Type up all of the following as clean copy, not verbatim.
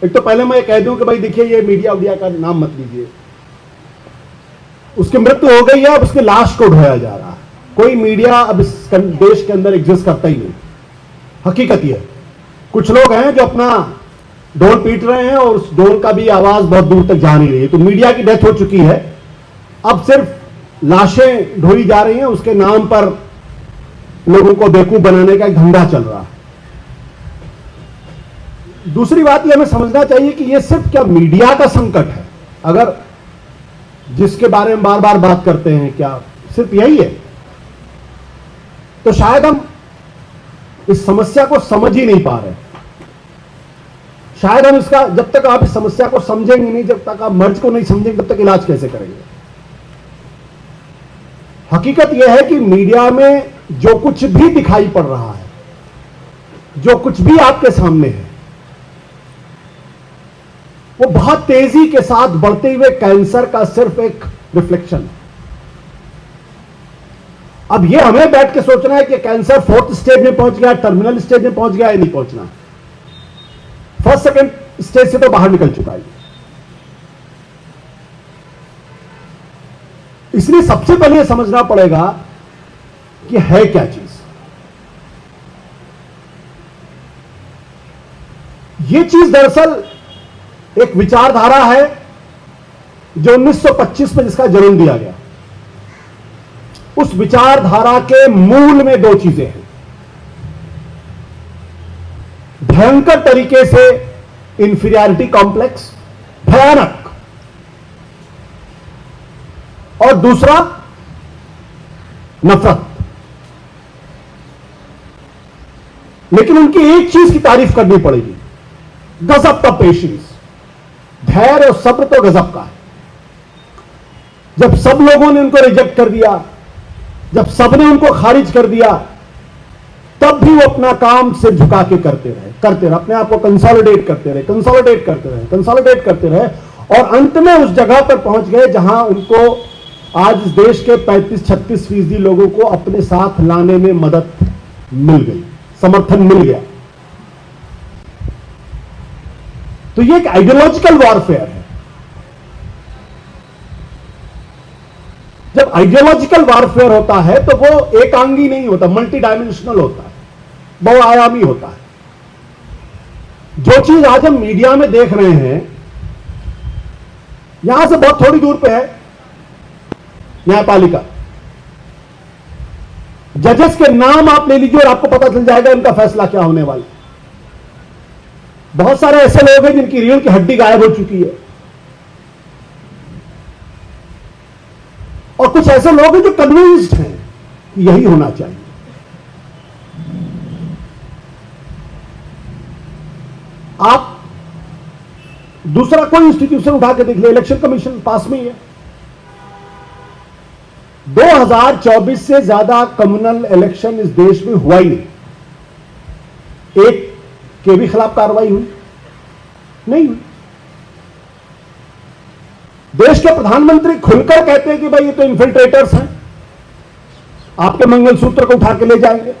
एक तो पहले मैं कह दूं कि भाई देखिए ये मीडिया उडिया का नाम मत लीजिए, उसकी मृत्यु हो गई है, अब उसके लाश को ढोया जा रहा है। कोई मीडिया अब इस देश के अंदर एग्जिस्ट करता ही नहीं। हकीकत ये है, कुछ लोग हैं जो अपना ढोल पीट रहे हैं और उस ढोल का भी आवाज बहुत दूर तक जा नहीं रही है। तो मीडिया की डेथ हो चुकी है, अब सिर्फ लाशें ढोई जा रही हैं, उसके नाम पर लोगों को बेवकूफ बनाने का एक धंधा चल रहा है। दूसरी बात यह हमें समझना चाहिए कि यह सिर्फ क्या मीडिया का संकट है, अगर जिसके बारे में बार बार बात करते हैं, क्या सिर्फ यही है? तो शायद हम इस समस्या को समझ ही नहीं पा रहे। शायद हम इसका, जब तक आप इस समस्या को समझेंगे नहीं, जब तक आप मर्ज को नहीं समझेंगे, तब तक इलाज कैसे करेंगे? हकीकत यह है कि मीडिया में जो कुछ भी दिखाई पड़ रहा है, जो कुछ भी आपके सामने है, वो बहुत तेजी के साथ बढ़ते हुए कैंसर का सिर्फ एक रिफ्लेक्शन है। अब ये हमें बैठ के सोचना है कि कैंसर 4th स्टेज में पहुंच गया, टर्मिनल स्टेज में पहुंच गया, या नहीं पहुंचना। 1st 2nd स्टेज से तो बाहर निकल चुका है। इसलिए सबसे पहले यह समझना पड़ेगा कि है क्या चीज। यह चीज दरअसल एक विचारधारा है जो 1925 में जिसका जन्म दिया गया। उस विचारधारा के मूल में दो चीजें हैं। भयंकर तरीके से इंफीरियरिटी कॉम्प्लेक्स, भयानक, और दूसरा नफरत। लेकिन उनकी एक चीज की तारीफ करनी पड़ेगी, गजब का पेशेंस, धैर्य और सब्र तो गजब का है। जब सब लोगों ने उनको रिजेक्ट कर दिया, जब सबने उनको खारिज कर दिया, तब भी वो अपना काम सिर झुका के करते रहे, अपने आप को कंसोलिडेट करते रहे, और अंत में उस जगह पर पहुंच गए जहां उनको आज इस देश के 35-36% लोगों को अपने साथ लाने में मदद मिल गई, समर्थन मिल गया। तो ये एक आइडियोलॉजिकल वॉरफेयर है। जब आइडियोलॉजिकल वॉरफेयर होता है तो वो एकांगी नहीं होता, मल्टी डायमेंशनल होता है, बहुआयामी होता है। जो चीज आज हम मीडिया में देख रहे हैं, यहां से बहुत थोड़ी दूर पे है न्यायपालिका। जजेस के नाम आप ले लीजिए और आपको पता चल जाएगा इनका फैसला क्या होने वाला। बहुत सारे ऐसे लोग हैं जिनकी रीढ़ की हड्डी गायब हो चुकी है, और कुछ ऐसे लोग हैं जो कन्विंस्ड हैं कि यही होना चाहिए। आप दूसरा कोई इंस्टीट्यूशन उठा के देख ले, इलेक्शन कमीशन पास में ही है। 2024 से ज्यादा कम्युनल इलेक्शन इस देश में हुआ ही नहीं। एक के भी खिलाफ कार्रवाई हुई नहीं हुई। देश के प्रधानमंत्री खुलकर कहते हैं कि भाई ये तो इन्फिल्ट्रेटर्स हैं, आपके मंगलसूत्र को उठा के ले जाएंगे।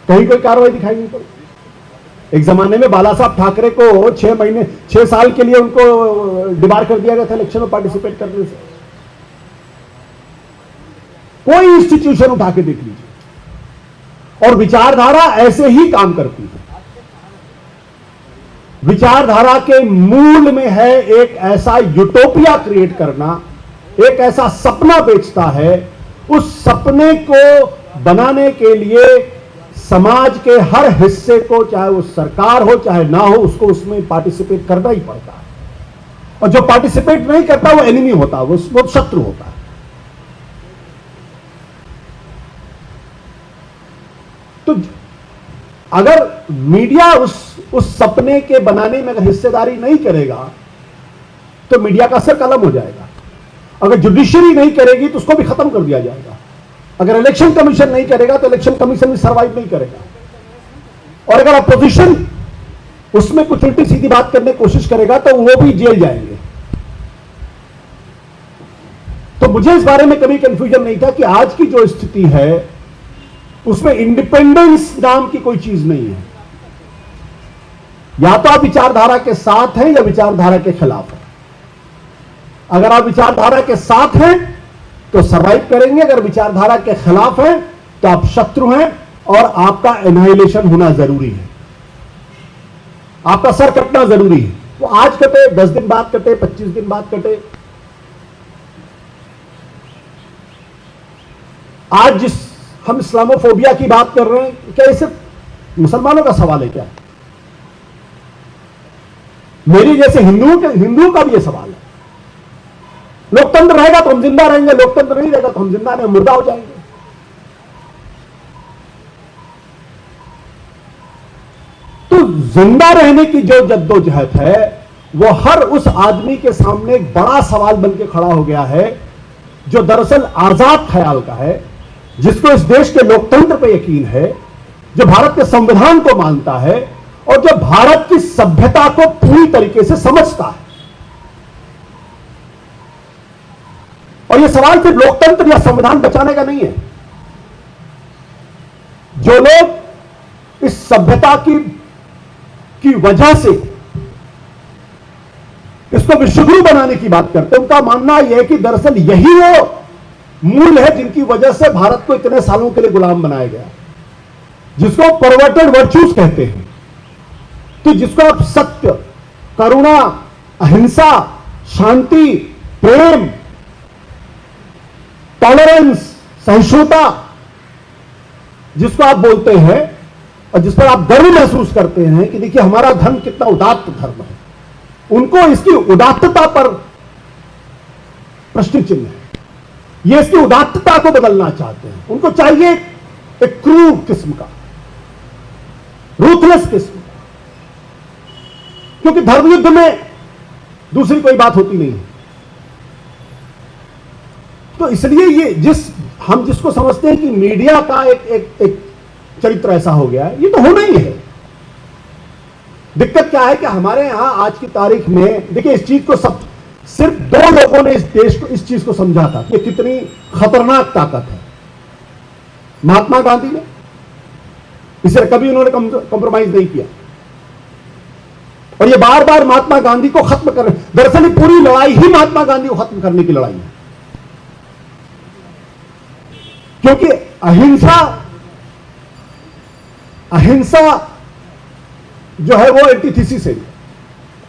कहीं कोई कार्रवाई दिखाई नहीं पड़ी। एक जमाने में बाला साहब ठाकरे को 6 साल के लिए उनको डिबार कर दिया गया था इलेक्शन में पार्टिसिपेट करने से। कोई इंस्टीट्यूशन उठा के देख लीजिए, और विचारधारा ऐसे ही काम करती है। विचारधारा के मूल में है एक ऐसा यूटोपिया क्रिएट करना, एक ऐसा सपना बेचता है। उस सपने को बनाने के लिए समाज के हर हिस्से को, चाहे वो सरकार हो चाहे ना हो, उसको उसमें पार्टिसिपेट करना ही पड़ता है। और जो पार्टिसिपेट नहीं करता वो एनिमी होता है, वो शत्रु होता है। तो अगर मीडिया उस सपने के बनाने में अगर हिस्सेदारी नहीं करेगा तो मीडिया का सर कलम हो जाएगा। अगर जुडिशरी नहीं करेगी तो उसको भी खत्म कर दिया जाएगा। अगर इलेक्शन कमीशन नहीं करेगा तो इलेक्शन कमीशन भी सर्वाइव नहीं करेगा। और अगर अपोजिशन उसमें कुछ उल्टी सीधी बात करने की कोशिश करेगा तो वो भी जेल जाएंगे। तो मुझे इस बारे में कभी कंफ्यूजन नहीं था कि आज की जो स्थिति है उसमें इंडिपेंडेंस नाम की कोई चीज नहीं है। या तो आप विचारधारा के साथ हैं या विचारधारा के खिलाफ हैं। अगर आप विचारधारा के साथ हैं तो सर्वाइव करेंगे, अगर विचारधारा के खिलाफ हैं तो आप शत्रु हैं और आपका एनाइलेशन होना जरूरी है, आपका सर कटना जरूरी है। वो आज कटे, 10 दिन बाद कटे, 25 दिन बाद कटे। आज जिस हम इस्लामोफोबिया की बात कर रहे हैं, क्या इसे मुसलमानों का सवाल है क्या? मेरी जैसे हिंदुओं का भी यह सवाल है। लोकतंत्र रहेगा तो हम जिंदा रहेंगे, लोकतंत्र नहीं रहेगा तो हम जिंदा नहीं, मुर्दा हो जाएंगे। तो जिंदा रहने की जो जद्दोजहद है वो हर उस आदमी के सामने एक बड़ा सवाल बनकर खड़ा हो गया है जो दरअसल आजाद ख्याल का है, जिसको इस देश के लोकतंत्र पर यकीन है, जो भारत के संविधान को मानता है और जो भारत की सभ्यता को पूरी तरीके से समझता है। और यह सवाल सिर्फ लोकतंत्र या संविधान बचाने का नहीं है। जो लोग इस सभ्यता की वजह से इसको विश्वगुरु बनाने की बात करते हैं, उनका मानना यह है कि दरअसल यही वो मूल है जिनकी वजह से भारत को इतने सालों के लिए गुलाम बनाया गया, जिसको परवर्टेड वर्च्यूज कहते हैं। तो जिसको आप सत्य, करुणा, अहिंसा, शांति, प्रेम, टॉलरेंस, सहिष्णुता जिसको आप बोलते हैं और जिस पर आप गर्व महसूस करते हैं कि देखिए हमारा धर्म कितना उदात्त धर्म है, उनको इसकी उदात्तता पर प्रश्न चिन्ह है। ये इसकी उदात्तता को बदलना चाहते हैं। उनको चाहिए एक क्रूर किस्म का, रूथलेस किस्म, क्योंकि धर्म युद्ध में दूसरी कोई बात होती नहीं है। तो इसलिए ये हम जिसको समझते हैं कि मीडिया का एक चरित्र ऐसा हो गया है, ये तो होना ही है। दिक्कत क्या है कि हमारे यहां आज की तारीख में देखिए इस चीज को सिर्फ 2 लोगों ने इस देश को इस चीज को समझा था कि कितनी खतरनाक ताकत है। महात्मा गांधी ने, इसे कभी उन्होंने कॉम्प्रोमाइज नहीं किया और ये बार बार महात्मा गांधी को खत्म कर, दरअसल ये पूरी लड़ाई ही महात्मा गांधी को खत्म करने की लड़ाई है, क्योंकि अहिंसा जो है वो एंटीथीसिस है।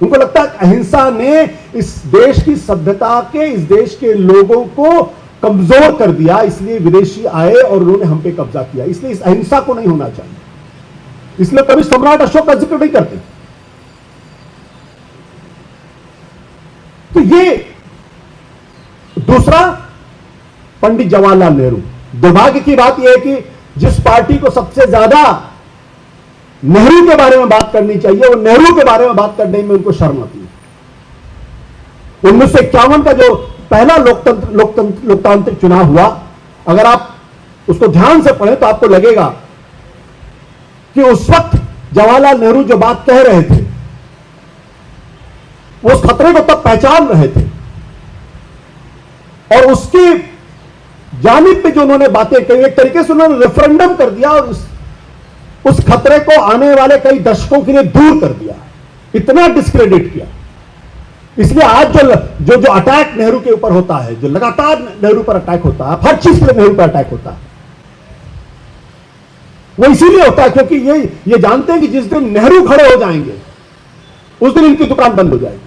उनको लगता है अहिंसा ने इस देश की सभ्यता के, इस देश के लोगों को कमजोर कर दिया, इसलिए विदेशी आए और उन्होंने हम पे कब्जा किया, इसलिए इस अहिंसा को नहीं होना चाहिए। इसलिए कभी सम्राट अशोक का जिक्र नहीं करते। तो ये दूसरा, पंडित जवाहरलाल नेहरू। दुर्भाग्य की बात यह है कि जिस पार्टी को सबसे ज्यादा नेहरू के बारे में बात करनी चाहिए, वो नेहरू के बारे में बात करने में उनको शर्म आती है। 1951 का जो पहला लोकतांत्रिक चुनाव हुआ, अगर आप उसको ध्यान से पढ़ें तो आपको लगेगा कि उस वक्त जवाहरलाल नेहरू जो बात कह रहे थे वो उस खतरे को तब पहचान रहे थे और उसकी जानिब पे जो उन्होंने बातें कही, एक तरीके से उन्होंने रेफरेंडम कर दिया और उस खतरे को आने वाले कई दशकों के लिए दूर कर दिया, इतना डिस्क्रेडिट किया। इसलिए आज जो अटैक नेहरू के ऊपर होता है, जो लगातार नेहरू पर अटैक होता है, हर चीज पर नेहरू पर अटैक होता है, वो इसीलिए होता है क्योंकि ये जानते हैं कि जिस दिन नेहरू खड़े हो जाएंगे उस दिन इनकी दुकान बंद हो जाएगी।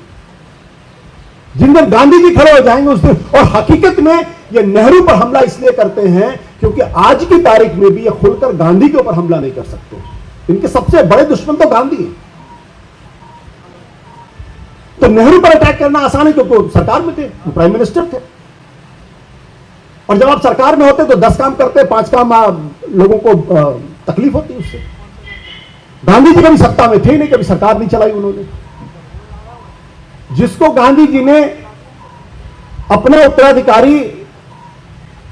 जिन दिन गांधी जी खड़े हो जाएंगे उस दिन, और हकीकत में ये नेहरू पर हमला इसलिए करते हैं क्योंकि आज की तारीख में भी ये खुलकर गांधी के ऊपर हमला नहीं कर सकते। इनके सबसे बड़े दुश्मन तो गांधी हैं। तो नेहरू पर अटैक करना आसान है क्योंकि सरकार में थे, प्राइम मिनिस्टर थे, और जब आप सरकार में होते तो 10 काम करते, 5 काम लोगों को तकलीफ होती उससे। गांधी जी कभी सत्ता में थे नहीं, कभी सरकार नहीं चलाई उन्होंने। जिसको गांधी जी ने अपना उत्तराधिकारी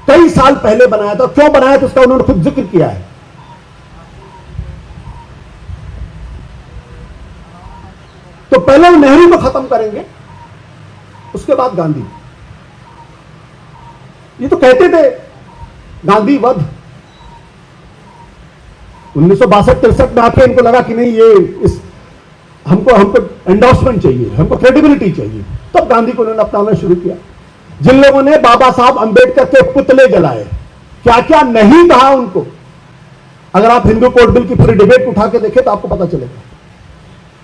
कई साल पहले बनाया था, क्यों बनाया था उसका उन्होंने खुद जिक्र किया है। तो पहले वो नेहरू को खत्म करेंगे, उसके बाद गांधी। ये तो कहते थे गांधी वध 1962-63 में आके इनको लगा कि नहीं, ये हमको हमको एंडोर्समेंट चाहिए, हमको क्रेडिबिलिटी चाहिए। तब गांधी को उन्होंने अपनाना शुरू किया। जिन लोगों ने बाबा साहब अंबेडकर के पुतले जलाए, क्या क्या नहीं कहा उनको, अगर आप हिंदू कोड बिल की पूरी डिबेट उठा के देखें तो आपको पता चलेगा।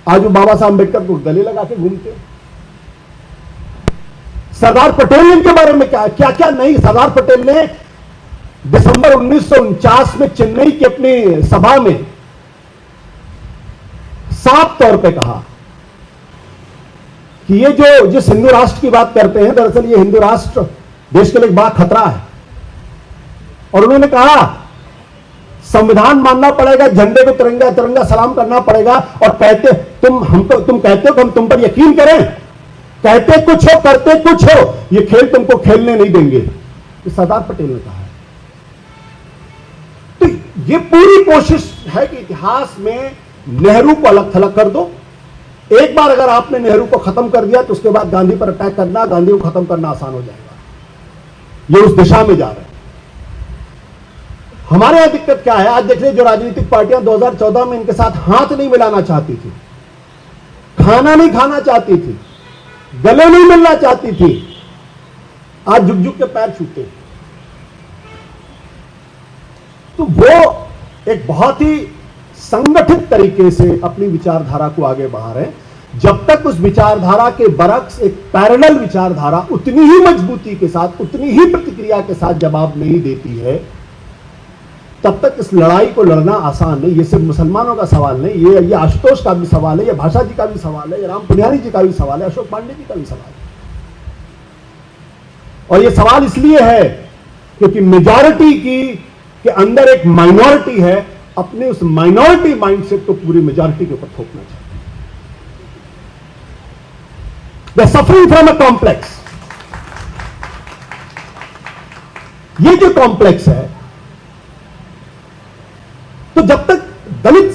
आज वो बाबा साहब अंबेडकर को गले लगा के घूमते हैं। सरदार पटेल ने इनके बारे में क्या क्या क्या नहीं। सरदार पटेल ने दिसंबर 1949 में चेन्नई की अपनी सभा में साफ तौर पे कहा कि ये जो जिस हिंदू राष्ट्र की बात करते हैं, दरअसल ये हिंदू राष्ट्र देश के लिए एक बड़ा खतरा है। और उन्होंने कहा संविधान मानना पड़ेगा, झंडे को तिरंगा तिरंगा सलाम करना पड़ेगा। और कहते तुम कहते हो कि हम तुम पर यकीन करें, कहते कुछ हो करते कुछ हो, ये खेल तुमको खेलने नहीं देंगे, ये सरदार पटेल ने कहा है। तो ये पूरी कोशिश है कि इतिहास में नेहरू को अलग थलग कर दो। एक बार अगर आपने नेहरू को खत्म कर दिया तो उसके बाद गांधी पर अटैक करना, गांधी को खत्म करना आसान हो जाएगा। ये उस दिशा में जा रहे हैं। हमारे यहां दिक्कत क्या है, आज देख लीजिए, जो राजनीतिक पार्टियां 2014 में इनके साथ हाथ नहीं मिलाना चाहती थी, खाना नहीं खाना चाहती थी, गले नहीं मिलना चाहती थी, आज झुक झुक के पैर छूते हैं। तो वो एक बहुत ही संगठित तरीके से अपनी विचारधारा को आगे बढ़ा रहे हैं। जब तक उस विचारधारा के बरक्स एक पैरेलल विचारधारा उतनी ही मजबूती के साथ, उतनी ही प्रतिक्रिया के साथ जवाब नहीं देती है, तब तक इस लड़ाई को लड़ना आसान नहीं। ये सिर्फ मुसलमानों का सवाल नहीं, ये आशुतोष का भी सवाल है, ये भाषा जी का भी सवाल है, ये राम पुनियारी जी का भी सवाल है, अशोक पांडे जी का भी सवाल है। और ये सवाल इसलिए है क्योंकि मेजॉरिटी के अंदर एक माइनॉरिटी है, अपने उस माइनॉरिटी माइंडसेट को पूरी मेजॉरिटी के ऊपर थोपना चाहते हैं। दे सफरिंग फ्रॉम अ कॉम्प्लेक्स। ये जो कॉम्प्लेक्स है, तो जब तक दलित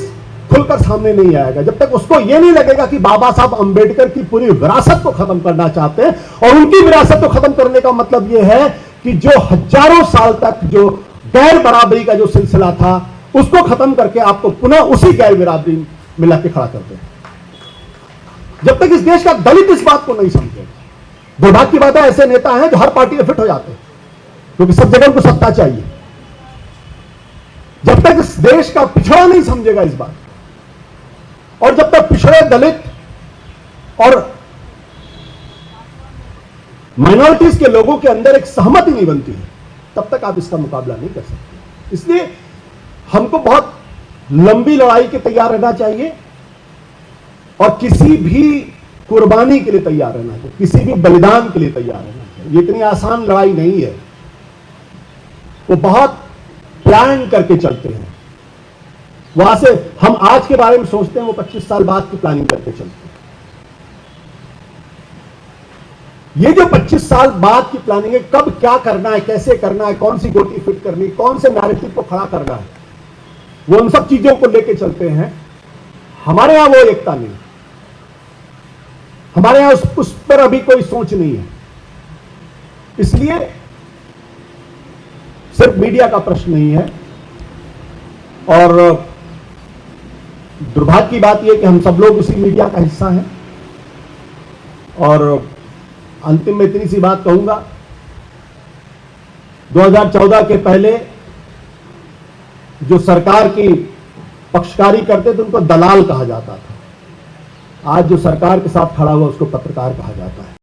खुलकर सामने नहीं आएगा, जब तक उसको यह नहीं लगेगा कि बाबा साहब अंबेडकर की पूरी विरासत को खत्म करना चाहते हैं, और उनकी विरासत को खत्म करने का मतलब यह है कि जो हजारों साल तक जो गैर बराबरी का जो सिलसिला था, उसको खत्म करके आपको पुनः उसी गैर बराबरी मिला के खड़ा करते हैं। जब तक इस देश का दलित इस बात को नहीं समझेगा, दुर्भाग्य की बात है, ऐसे नेता हैं जो हर पार्टी में फिट हो जाते हैं क्योंकि सब जगह उनको सत्ता चाहिए। जब तक इस देश का पिछड़ा नहीं समझेगा इस बात, और जब तक पिछड़े दलित और माइनॉरिटीज के लोगों के अंदर एक सहमति नहीं बनती है, तब तक आप इसका मुकाबला नहीं कर सकते। इसलिए हमको बहुत लंबी लड़ाई के तैयार रहना चाहिए और किसी भी कुर्बानी के लिए तैयार रहना चाहिए, किसी भी बलिदान के लिए तैयार रहना चाहिए। ये इतनी आसान लड़ाई नहीं है, वो बहुत प्लान करके चलते हैं। वहां से हम आज के बारे में सोचते हैं, वो 25 साल बाद की प्लानिंग करके चलते हैं। ये जो 25 साल बाद की प्लानिंग है, कब क्या करना है, कैसे करना है, कौन सी गोटी फिट करनी है, कौन से नैरेटिव को खड़ा करना है, वो उन सब चीजों को लेके चलते हैं। हमारे यहां वो एकता नहीं, हमारे यहां उस पर अभी कोई सोच नहीं है। इसलिए सिर्फ मीडिया का प्रश्न नहीं है, और दुर्भाग्य की बात यह कि हम सब लोग उसी मीडिया का हिस्सा हैं। और अंतिम में इतनी सी बात कहूंगा, 2014 के पहले जो सरकार की पक्षकारी करते थे उनको दलाल कहा जाता था, आज जो सरकार के साथ खड़ा हुआ उसको पत्रकार कहा जाता है।